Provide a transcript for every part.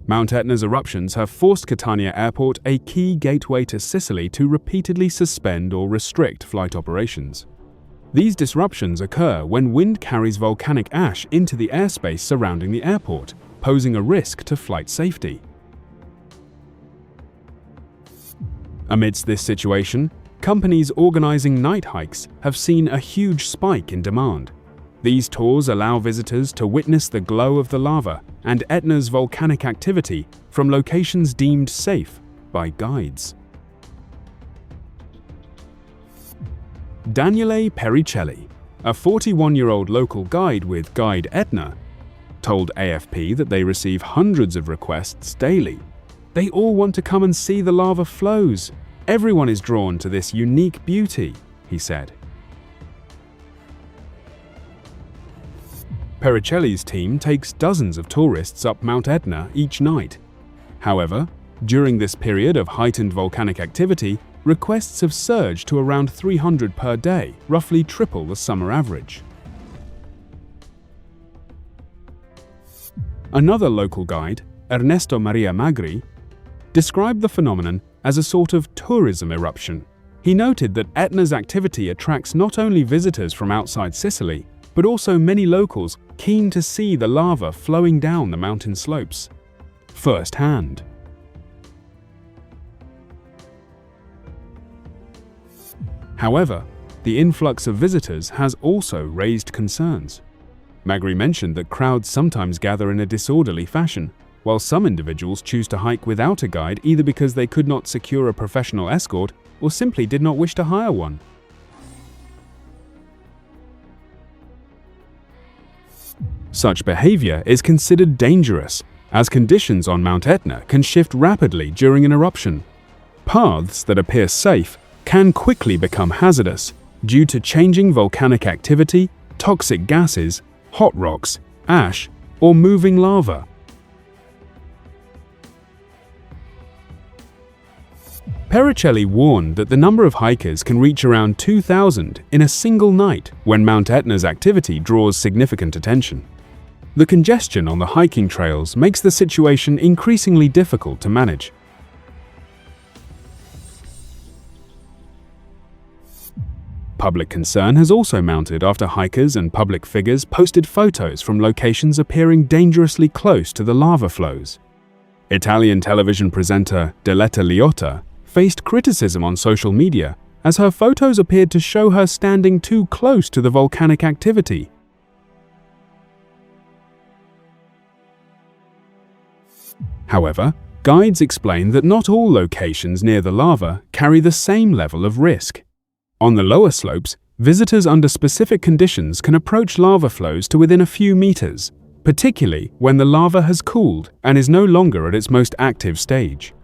Mount Etna's eruptions have forced Catania Airport, a key gateway to Sicily, to repeatedly suspend or restrict flight operations. These disruptions occur when wind carries volcanic ash into the airspace surrounding the airport, posing a risk to flight safety. Amidst this situation, companies organizing night hikes have seen a huge spike in demand. These tours allow visitors to witness the glow of the lava and Etna's volcanic activity from locations deemed safe by guides. Daniele Perricelli, a 41-year-old local guide with Guide Etna, told AFP that they receive hundreds of requests daily. "They all want to come and see the lava flows. Everyone is drawn to this unique beauty," he said. Perricelli's team takes dozens of tourists up Mount Etna each night. However, during this period of heightened volcanic activity, requests have surged to around 300 per day, roughly triple the summer average. Another local guide, Ernesto Maria Magri, described the phenomenon as a sort of tourism eruption. He noted that Etna's activity attracts not only visitors from outside Sicily, but also many locals keen to see the lava flowing down the mountain slopes firsthand. However, the influx of visitors has also raised concerns. Magri mentioned that crowds sometimes gather in a disorderly fashion, while some individuals choose to hike without a guide either because they could not secure a professional escort or simply did not wish to hire one. Such behavior is considered dangerous, as conditions on Mount Etna can shift rapidly during an eruption. Paths that appear safe can quickly become hazardous due to changing volcanic activity, toxic gases, hot rocks, ash, or moving lava. Perricelli warned that the number of hikers can reach around 2,000 in a single night when Mount Etna's activity draws significant attention. The congestion on the hiking trails makes the situation increasingly difficult to manage. Public concern has also mounted after hikers and public figures posted photos from locations appearing dangerously close to the lava flows. Italian television presenter Diletta Leotta faced criticism on social media as her photos appeared to show her standing too close to the volcanic activity. However, guides explain that not all locations near the lava carry the same level of risk. On the lower slopes, visitors under specific conditions can approach lava flows to within a few meters, particularly when the lava has cooled and is no longer at its most active stage.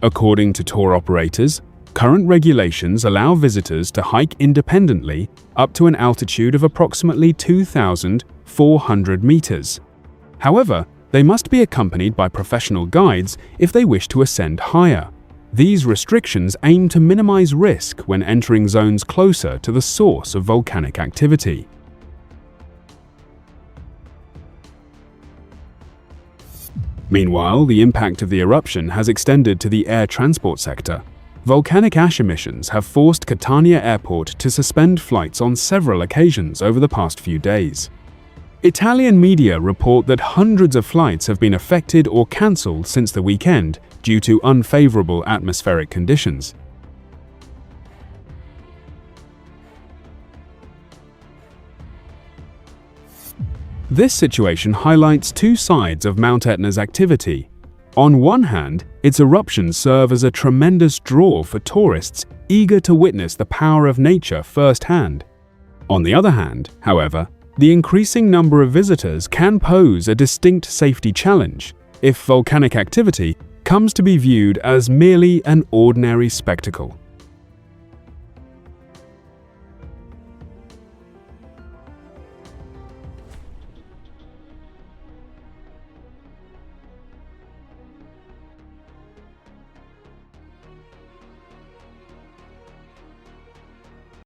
According to tour operators, current regulations allow visitors to hike independently up to an altitude of approximately 2,400 meters. However, they must be accompanied by professional guides if they wish to ascend higher. These restrictions aim to minimize risk when entering zones closer to the source of volcanic activity. Meanwhile, the impact of the eruption has extended to the air transport sector. Volcanic ash emissions have forced Catania Airport to suspend flights on several occasions over the past few days. Italian media report that hundreds of flights have been affected or cancelled since the weekend due to unfavorable atmospheric conditions. This situation highlights two sides of Mount Etna's activity. On one hand, its eruptions serve as a tremendous draw for tourists eager to witness the power of nature firsthand. On the other hand, however, the increasing number of visitors can pose a distinct safety challenge if volcanic activity comes to be viewed as merely an ordinary spectacle.